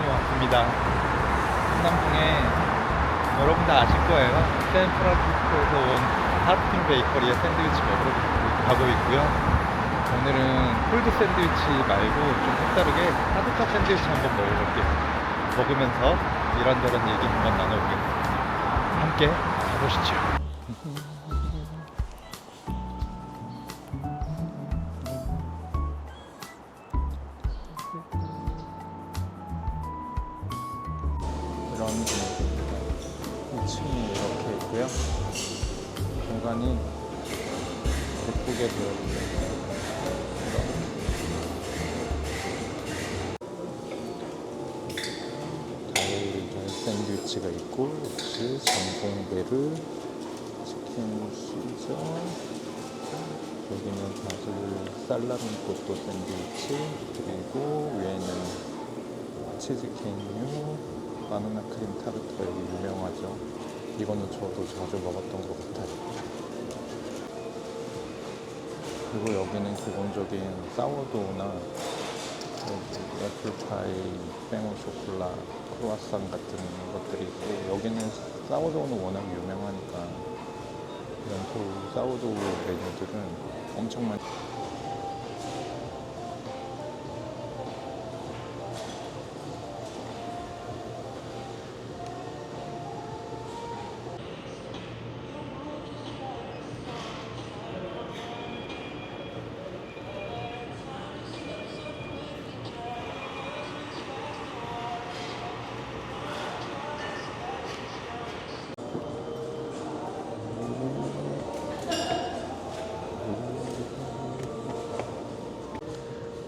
한정판이 왔습니다. 한남동에 여러분 다 아실 거예요. 샌프란시스코에서 온 하프틴 베이커리의 샌드위치 먹으러 가고 있고요. 오늘은 콜드 샌드위치 말고 좀 색다르게 따뜻한 샌드위치 한번 먹어볼게요. 먹으면서 이런저런 얘기 한번 나눠보겠습니다. 함께 가보시죠. 이런 2층이 이렇게 있고요. 공간이 예쁘게 되어 있어요. 달걀 샌드위치가 있고, 역시 전봉베르 치킨 시저, 여기는 바질 살라미코토 샌드위치, 그리고 위에는 치즈케이크류, 바나나 크림 타르트가 여기 유명하죠. 이거는 저도 자주 먹었던 것 같아요. 그리고 여기는 기본적인 사워도우나 애플파이, 생오 쇼콜라, 크루아상 같은 것들이 있고, 여기는 사워도우는 워낙 유명하니까 이런 사워도우 메뉴들은 엄청 많이.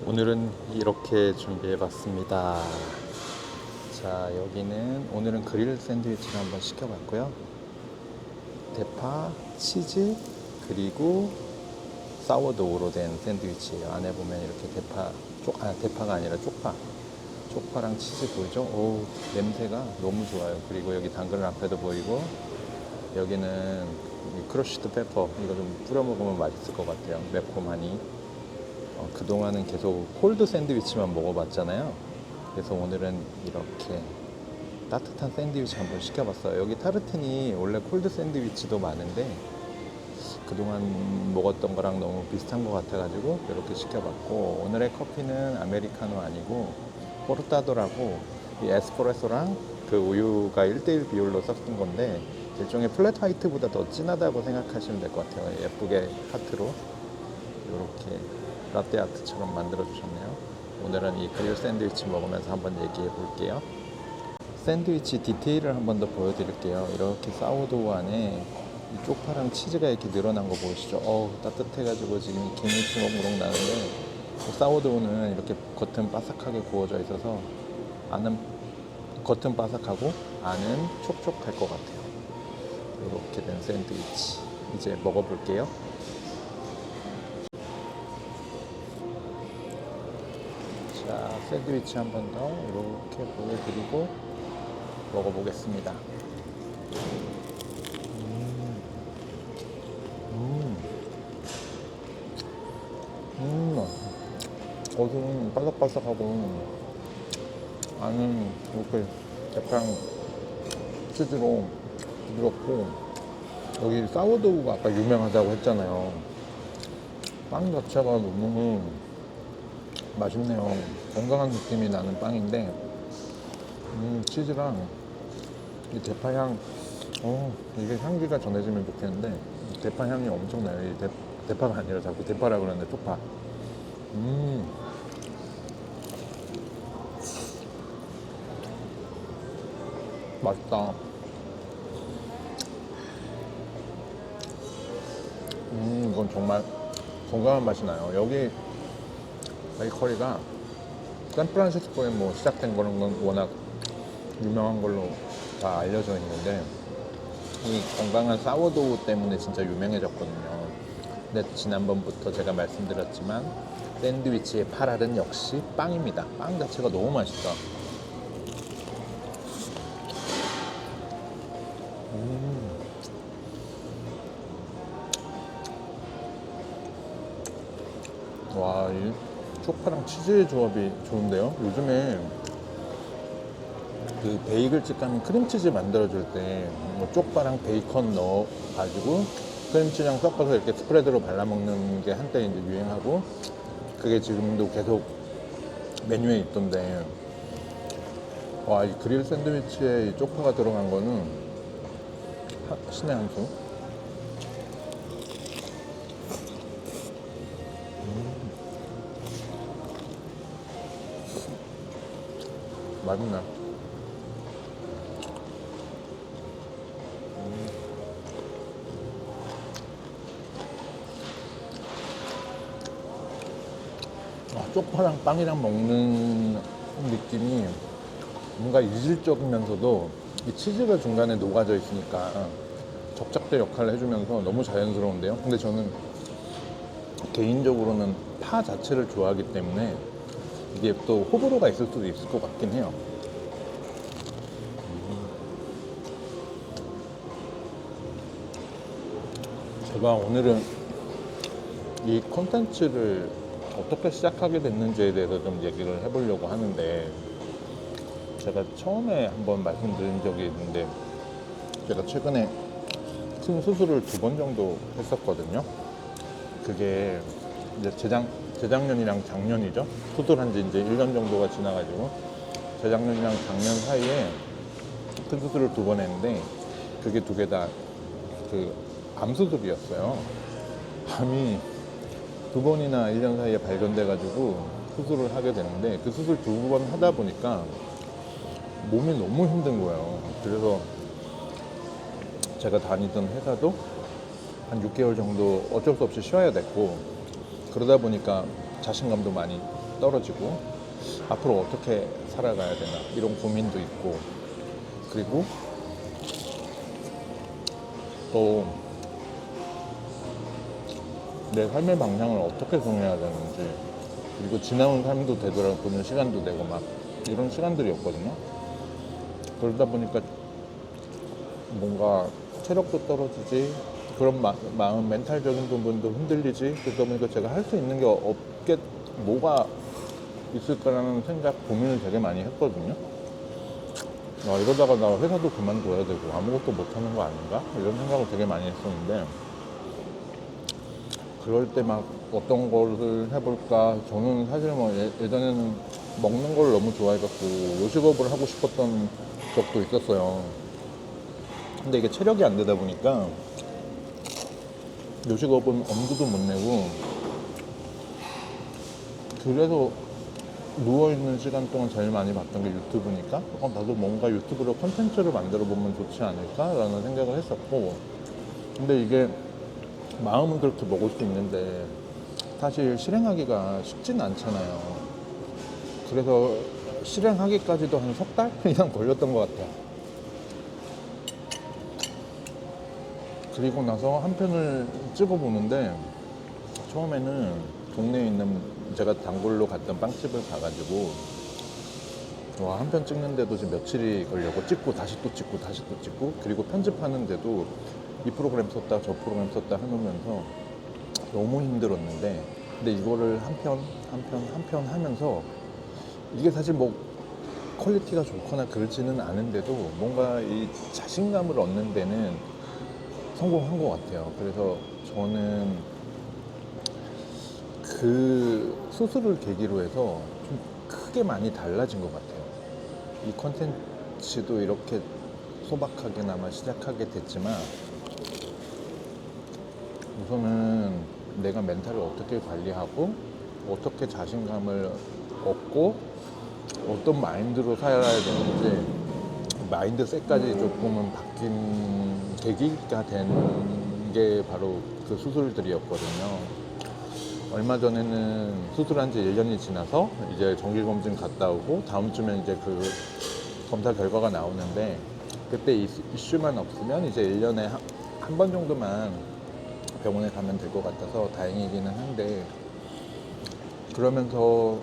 오늘은 이렇게 준비해봤습니다. 자, 여기는 오늘은 그릴 샌드위치를 한번 시켜봤고요. 대파, 치즈, 그리고 사워도우로 된 샌드위치예요. 안에 보면 이렇게 대파가 아니라 쪽파랑 치즈 보이죠? 오, 냄새가 너무 좋아요. 그리고 여기 당근 라페도 보이고, 여기는 크러쉬드 페퍼, 이거 좀 뿌려 먹으면 맛있을 것 같아요. 매콤하니. 그동안은 계속 콜드 샌드위치만 먹어봤잖아요. 그래서 오늘은 이렇게 따뜻한 샌드위치 한번 시켜봤어요. 여기 타르틴이 원래 콜드 샌드위치도 많은데 그동안 먹었던 거랑 너무 비슷한 것 같아가지고 이렇게 시켜봤고, 오늘의 커피는 아메리카노 아니고 포르타도라고, 이 에스프레소랑 그 우유가 1대1 비율로 섞은 건데 일종의 플랫 화이트보다 더 진하다고 생각하시면 될 것 같아요. 예쁘게 하트로 이렇게 라떼 아트처럼 만들어 주셨네요. 오늘은 이 그릴 샌드위치 먹으면서 한번 얘기해 볼게요. 샌드위치 디테일을 한번 더 보여드릴게요. 이렇게 사워도우 안에 이 쪽파랑 치즈가 이렇게 늘어난 거 보이시죠? 따뜻해가지고 지금 김이 주먹무럭 나는데, 사워도우는 이렇게 겉은 바삭하게 구워져 있어서 겉은 바삭하고 안은 촉촉할 것 같아요. 이렇게 된 샌드위치 이제 먹어볼게요. 자, 샌드위치 한 번 더 이렇게 보여드리고 먹어보겠습니다. 겉은 바삭바삭하고 안은 이렇게 약간 치즈로 부드럽고, 여기 사워도우가 아까 유명하다고 했잖아요. 빵 자체가 너무 맛있네요. 건강한 느낌이 나는 빵인데, 치즈랑 이 대파향, 이게 향기가 전해지면 좋겠는데 대파 향이 엄청나요. 이 대파가 아니라 자꾸 대파라 그러는데 쪽파. 맛있다. 이건 정말 건강한 맛이 나요. 여기 베이커리가 샌프란시스코에 뭐 시작된 거는 건 워낙 유명한 걸로 다 알려져 있는데, 이 건강한 사워도우 때문에 진짜 유명해졌거든요. 근데 지난번부터 제가 말씀드렸지만 샌드위치의 8알은 역시 빵입니다. 빵 자체가 너무 맛있다. 와, 이 쪽파랑 치즈의 조합이 좋은데요. 요즘에 그 베이글 직감인 크림치즈 만들어줄 때 뭐 쪽파랑 베이컨 넣어가지고 크림치즈랑 섞어서 이렇게 스프레드로 발라먹는 게 한때 이제 유행하고, 그게 지금도 계속 메뉴에 있던데, 와, 이 그릴 샌드위치에 이 쪽파가 들어간 거는 신의 한 수. 맛있네. 쪽파랑 빵이랑 먹는 느낌이 뭔가 이질적이면서도 이 치즈가 중간에 녹아져 있으니까 접착제 역할을 해주면서 너무 자연스러운데요. 근데 저는 개인적으로는 파 자체를 좋아하기 때문에 이게 또 호불호가 있을 수도 있을 것 같긴 해요. 제가 오늘은 이 콘텐츠를 어떻게 시작하게 됐는지에 대해서 좀 얘기를 해보려고 하는데, 제가 처음에 한번 말씀드린 적이 있는데, 제가 최근에 큰 수술을 2번 정도 했었거든요. 그게 이제 재작년이랑 작년이죠. 수술한 지 이제 1년 정도가 지나가지고, 재작년이랑 작년 사이에 큰 수술을 2번 했는데, 그게 2개 다 그 암 수술이었어요. 암이 2번이나 1년 사이에 발견돼가지고 수술을 하게 되는데, 그 수술 2번 하다 보니까 몸이 너무 힘든 거예요. 그래서 제가 다니던 회사도 한 6개월 정도 어쩔 수 없이 쉬어야 됐고, 그러다 보니까 자신감도 많이 떨어지고, 앞으로 어떻게 살아가야 되나 이런 고민도 있고, 그리고 또 내 삶의 방향을 어떻게 정해야 되는지, 그리고 지나온 삶도 되돌아보는 시간도 되고 막 이런 시간들이었거든요. 그러다 보니까 뭔가 체력도 떨어지지, 그런 마음, 멘탈적인 부분도 흔들리지. 그러다 보니까 제가 할 수 있는 게 없게, 뭐가 있을까라는 생각, 고민을 되게 많이 했거든요. 이러다가 나 회사도 그만둬야 되고 아무것도 못하는 거 아닌가? 이런 생각을 되게 많이 했었는데, 그럴 때 막 어떤 거를 해볼까. 저는 사실 뭐 예전에는 먹는 걸 너무 좋아해갖고 요식업을 하고 싶었던 적도 있었어요. 근데 이게 체력이 안 되다 보니까 요식업은 엄두도 못 내고, 그래서 누워있는 시간 동안 제일 많이 봤던 게 유튜브니까 나도 뭔가 유튜브로 콘텐츠를 만들어 보면 좋지 않을까 라는 생각을 했었고, 근데 이게 마음은 그렇게 먹을 수 있는데 사실 실행하기가 쉽지는 않잖아요. 그래서 실행하기까지도 한 3달 이상 걸렸던 것 같아요. 그리고 나서 한 편을 찍어보는데, 처음에는 동네에 있는 제가 단골로 갔던 빵집을 가가지고 한 편 찍는데도 지금 며칠이 걸려고, 찍고 다시 또 찍고 다시 또 찍고, 그리고 편집하는데도 이 프로그램 썼다 저 프로그램 썼다 해놓으면서 너무 힘들었는데, 근데 이거를 한 편 하면서 이게 사실 뭐 퀄리티가 좋거나 그렇지는 않은데도 뭔가 이 자신감을 얻는 데는 성공한 것 같아요. 그래서 저는 그 수술을 계기로 해서 좀 크게 많이 달라진 것 같아요. 이 컨텐츠도 이렇게 소박하게나마 시작하게 됐지만, 우선은 내가 멘탈을 어떻게 관리하고 어떻게 자신감을 얻고 어떤 마인드로 살아야 되는지, 마인드셋까지 조금은 바뀐 계기가 된 게 바로 그 수술들이었거든요. 얼마 전에는 수술한 지 1년이 지나서 이제 정기검진 갔다 오고, 다음 주면 이제 그 검사 결과가 나오는데, 그때 이슈만 없으면 이제 1년에 한 번 정도만 병원에 가면 될 것 같아서 다행이기는 한데, 그러면서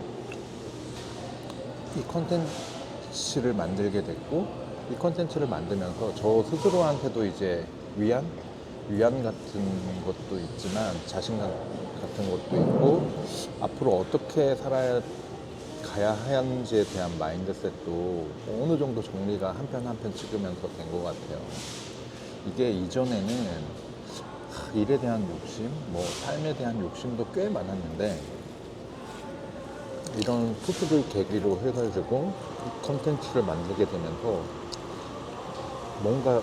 이 컨텐츠를 만들게 됐고, 이 컨텐츠를 만들면서 저 스스로한테도 이제 위안 같은 것도 있지만 자신감 같은 것도 있고, 앞으로 어떻게 살아가야 가야 하는지에 대한 마인드셋도 어느 정도 정리가 한 편 한 편 찍으면서 된 것 같아요. 이게 이전에는 일에 대한 욕심, 뭐 삶에 대한 욕심도 꽤 많았는데 이런 푸드를 계기로 해가지고 컨텐츠를 만들게 되면서 뭔가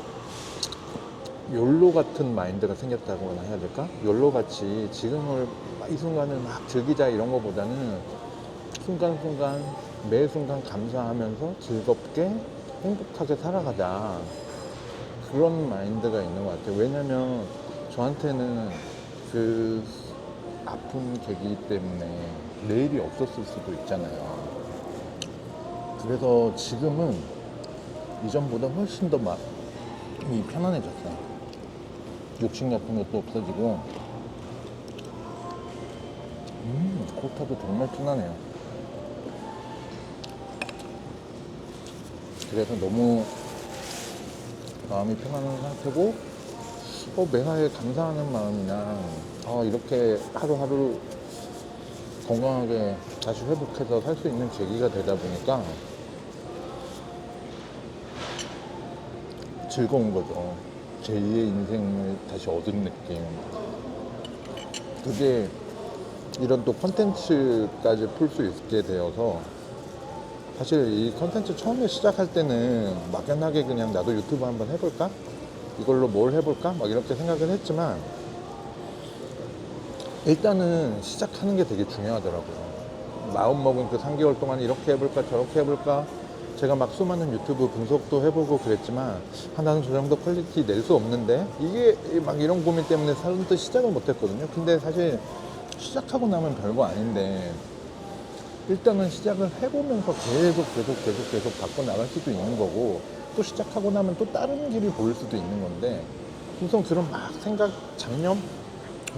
욜로 같은 마인드가 생겼다고나 해야 될까? 욜로 같이 지금을 이 순간을 막 즐기자 이런 거보다는 순간순간 매 순간 감사하면서 즐겁게 행복하게 살아가자 그런 마인드가 있는 것 같아요. 왜냐면 저한테는 그 아픈 계기 때문에 내일이 없었을 수도 있잖아요. 그래서 지금은 이전보다 훨씬 더 마음이 편안해졌어요. 욕심 같은 것도 없어지고 코타도 정말 편하네요. 그래서 너무 마음이 편안한 상태고 매사에 감사하는 마음이나 이렇게 하루하루 건강하게 다시 회복해서 살 수 있는 계기가 되다 보니까 즐거운 거죠. 제2의 인생을 다시 얻은 느낌. 그게 이런 또 컨텐츠까지 풀 수 있게 되어서 사실 이 컨텐츠 처음에 시작할 때는 막연하게 그냥 나도 유튜브 한번 해볼까? 이걸로 뭘 해볼까? 막 이렇게 생각을 했지만 일단은 시작하는 게 되게 중요하더라고요. 마음먹은 그 3개월 동안 이렇게 해볼까 저렇게 해볼까 제가 막 수많은 유튜브 분석도 해보고 그랬지만 나는 저 정도 퀄리티 낼 수 없는데 이게 막 이런 고민 때문에 사람도 시작을 못했거든요. 근데 사실 시작하고 나면 별거 아닌데 일단은 시작을 해보면서 계속 바꿔 나갈 수도 있는 거고 또 시작하고 나면 또 다른 길이 보일 수도 있는 건데 우선 그런 막 잡념?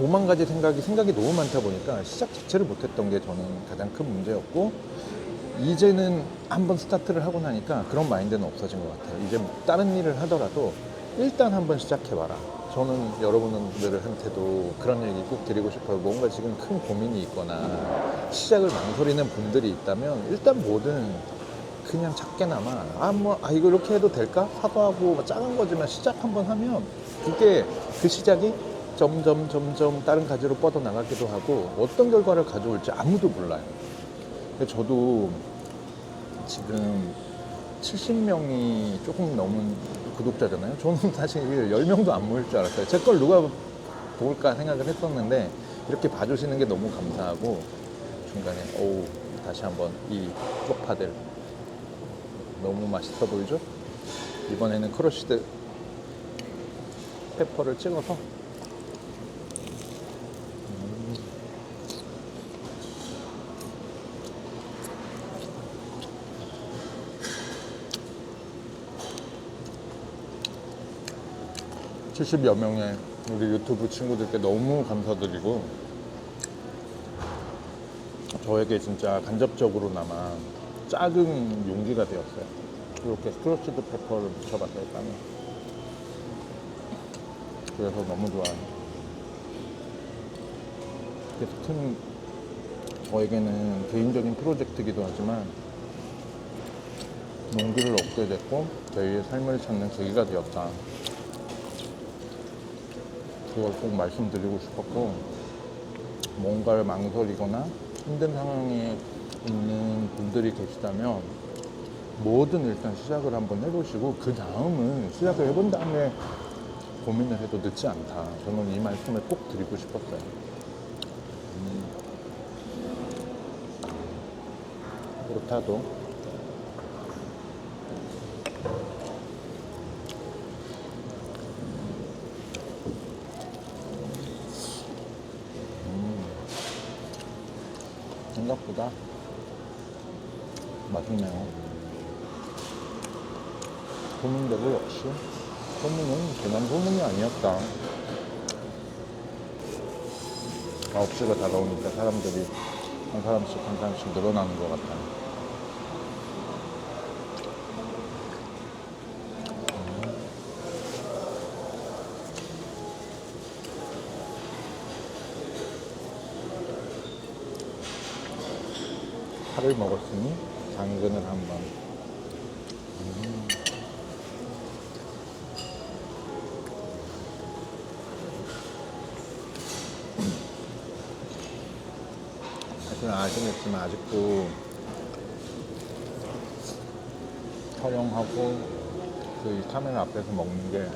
5만 가지 생각이 너무 많다 보니까 시작 자체를 못했던 게 저는 가장 큰 문제였고 이제는 한번 스타트를 하고 나니까 그런 마인드는 없어진 것 같아요. 이제 다른 일을 하더라도 일단 한번 시작해봐라. 저는 여러분들한테도 그런 얘기 꼭 드리고 싶어요. 뭔가 지금 큰 고민이 있거나 시작을 망설이는 분들이 있다면 일단 뭐든 그냥 작게나마 이거 이렇게 해도 될까? 사도하고 작은 거지만 시작 한번 하면 그게 그 시작이 점점 다른 가지로 뻗어나가기도 하고 어떤 결과를 가져올지 아무도 몰라요. 저도 지금 70명이 조금 넘은 구독자잖아요. 저는 사실 10명도 안 모일 줄 알았어요. 제 걸 누가 볼까 생각을 했었는데 이렇게 봐주시는 게 너무 감사하고 중간에 다시 한번 이 쪽파들 너무 맛있어 보이죠? 이번에는 크러쉬드 페퍼를 찍어서 음. 70여 명의 우리 유튜브 친구들께 너무 감사드리고 저에게 진짜 간접적으로나마 작은 용기가 되었어요. 이렇게 크러쉬드 페퍼를 묻혀봤어요, 빵에. 그래서 너무 좋아요. 그래서 큰 저에게는 개인적인 프로젝트이기도 하지만 용기를 얻게 됐고 저희의 삶을 찾는 계기가 되었다. 그걸 꼭 말씀드리고 싶었고 뭔가를 망설이거나 힘든 상황에 있는 분들이 계시다면 뭐든 일단 시작을 한번 해보시고 그 다음은 시작을 해본 다음에 고민을 해도 늦지 않다. 저는 이 말씀을 꼭 드리고 싶었어요. 그렇다도 생각보다 맛있네요. 소문대로 역시 소문은 그냥 소문이 아니었다. 9시가 다가오니까 사람들이 한 사람씩 늘어나는 것 같아요. 파를 먹었으니 당근을 한번. 사실 아시겠지만 아직도 촬영하고 그 카메라 앞에서 먹는 게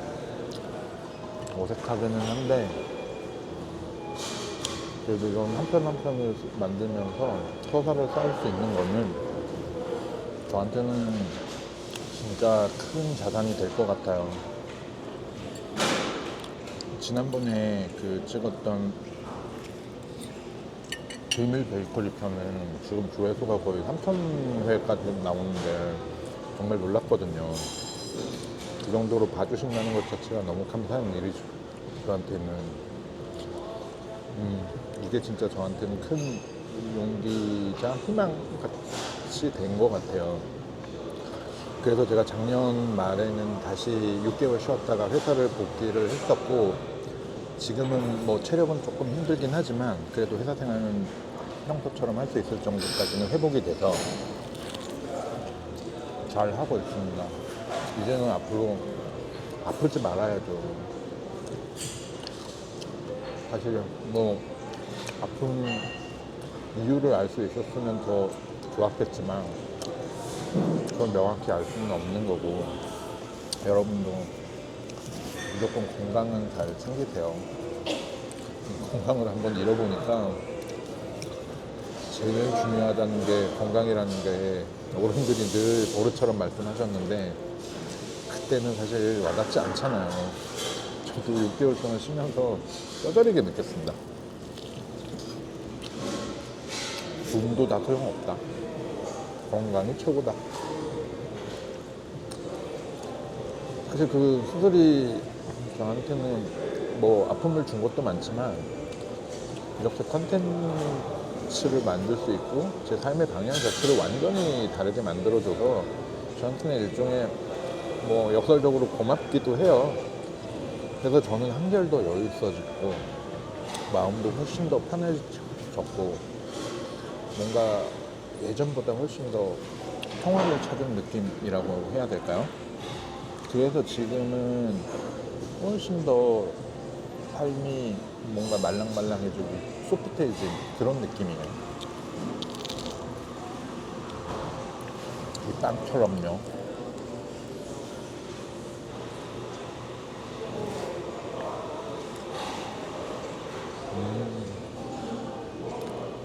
어색하기는 한데, 그래도 이런 한 편 한 편을 만들면서 서사를 쌓을 수 있는 거는 저한테는 진짜 큰 자산이 될 것 같아요. 지난번에 그 찍었던 비밀 베이커리 편은 지금 조회수가 거의 3,000회까지 나오는데 정말 놀랐거든요. 그 정도로 봐주신다는 것 자체가 너무 감사한 일이죠. 저한테는. 이게 진짜 저한테는 큰 용기자 희망같이 된 것 같아요. 그래서 제가 작년 말에는 다시 6개월 쉬었다가 회사를 복귀를 했었고, 지금은 뭐 체력은 조금 힘들긴 하지만 그래도 회사 생활은 평소처럼 할 수 있을 정도까지는 회복이 돼서 잘 하고 있습니다. 이제는 앞으로 아프지 말아야죠. 사실 뭐 아픈 이유를 알 수 있었으면 더 좋았겠지만 그건 명확히 알 수는 없는 거고, 여러분도 무조건 건강은 잘 챙기세요. 건강을 한번 잃어보니까 제일 중요하다는 게 건강이라는 게 어른들이 늘 버릇처럼 말씀하셨는데 그때는 사실 와닿지 않잖아요. 저도 6개월 동안 쉬면서 뼈저리게 느꼈습니다. 돈도 다 소용없다. 건강이 최고다. 사실 그 수술이 저한테는 뭐 아픔을 준 것도 많지만 이렇게 컨텐츠를 만들 수 있고 제 삶의 방향 자체를 완전히 다르게 만들어줘서 저한테는 일종의 뭐 역설적으로 고맙기도 해요. 그래서 저는 한결 더 여유 있어지고 마음도 훨씬 더 편해졌고 뭔가 예전보다 훨씬 더 평화를 찾은 느낌이라고 해야 될까요? 그래서 지금은 훨씬 더 삶이 뭔가 말랑말랑해지고 소프트해진 그런 느낌이에요. 이 빵처럼요.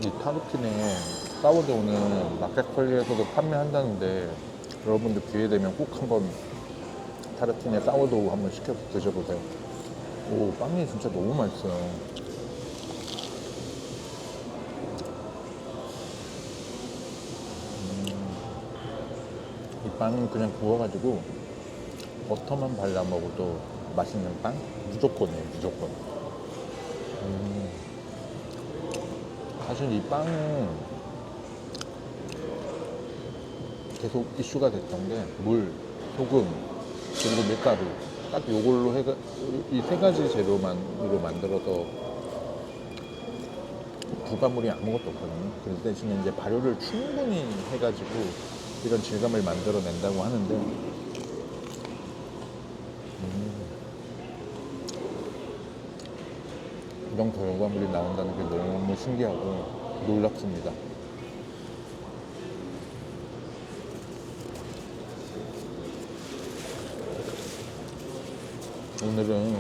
이 타르틴의 사워도우는 마켓컬리에서도 판매한다는데 여러분들 기회 되면 꼭 한번 타르틴의 사워도우 한번 시켜서 드셔보세요. 오, 빵이 진짜 너무 맛있어요. 이 빵은 그냥 구워가지고 버터만 발라 먹어도 맛있는 빵? 무조건이에요, 무조건. 사실 이 빵은 계속 이슈가 됐던 게 물, 소금, 그리고 밀가루 딱 요걸로 해가 이 세 가지 재료만으로 만들어서 부가물이 아무것도 없거든요. 그 대신에 이제 발효를 충분히 해가지고 이런 질감을 만들어낸다고 하는데 이런 결과물이 나온다는 게 너무 신기하고 놀랍습니다. 오늘은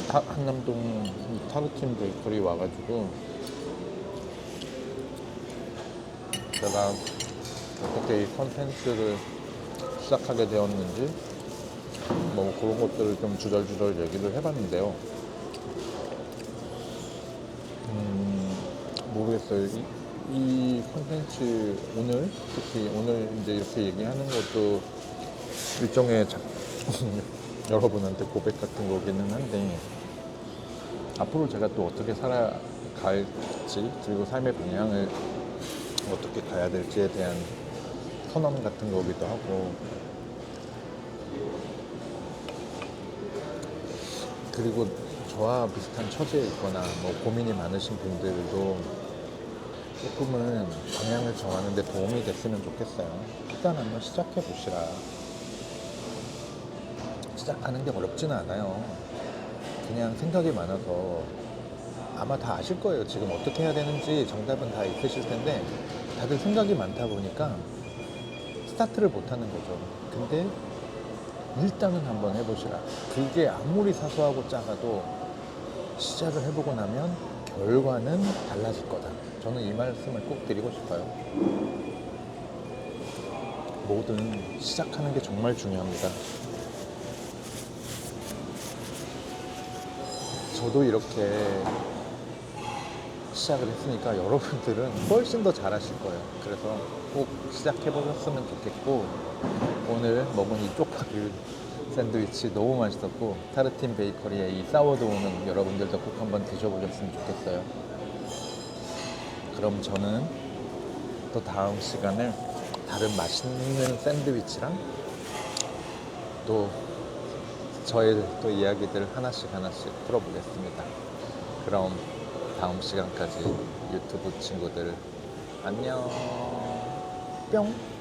한남동 타르틴 베이커리 와가지고 제가 어떻게 이 컨텐츠를 시작하게 되었는지 뭐 그런 것들을 좀 주절주절 얘기를 해봤는데요. 모르겠어요. 이 컨텐츠 오늘 특히 오늘 이제 이렇게 얘기하는 것도 일종의 여러분한테 고백 같은 거기는 한데 앞으로 제가 또 어떻게 살아갈지 그리고 삶의 방향을 어떻게 가야 될지에 대한 선언 같은 거기도 하고, 그리고 저와 비슷한 처지에 있거나 뭐 고민이 많으신 분들도 조금은 방향을 정하는 데 도움이 됐으면 좋겠어요. 일단 한번 시작해 보시라. 시작하는 게 어렵지는 않아요. 그냥 생각이 많아서 아마 다 아실 거예요. 지금 어떻게 해야 되는지 정답은 다 있으실 텐데 다들 생각이 많다 보니까 스타트를 못 하는 거죠. 근데 일단은 한번 해보시라. 그게 아무리 사소하고 작아도 시작을 해보고 나면 결과는 달라질 거다. 저는 이 말씀을 꼭 드리고 싶어요. 뭐든 시작하는 게 정말 중요합니다. 저도 이렇게 시작을 했으니까 여러분들은 훨씬 더 잘하실 거예요. 그래서 꼭 시작해 보셨으면 좋겠고, 오늘 먹은 이 쪽파귤 샌드위치 너무 맛있었고, 타르틴 베이커리의 이 사워도우는 여러분들도 꼭 한번 드셔보셨으면 좋겠어요. 그럼 저는 또 다음 시간을 다른 맛있는 샌드위치랑 또 저의 또 이야기들 하나씩 풀어보겠습니다. 그럼 다음 시간까지 유튜브 친구들 안녕 뿅.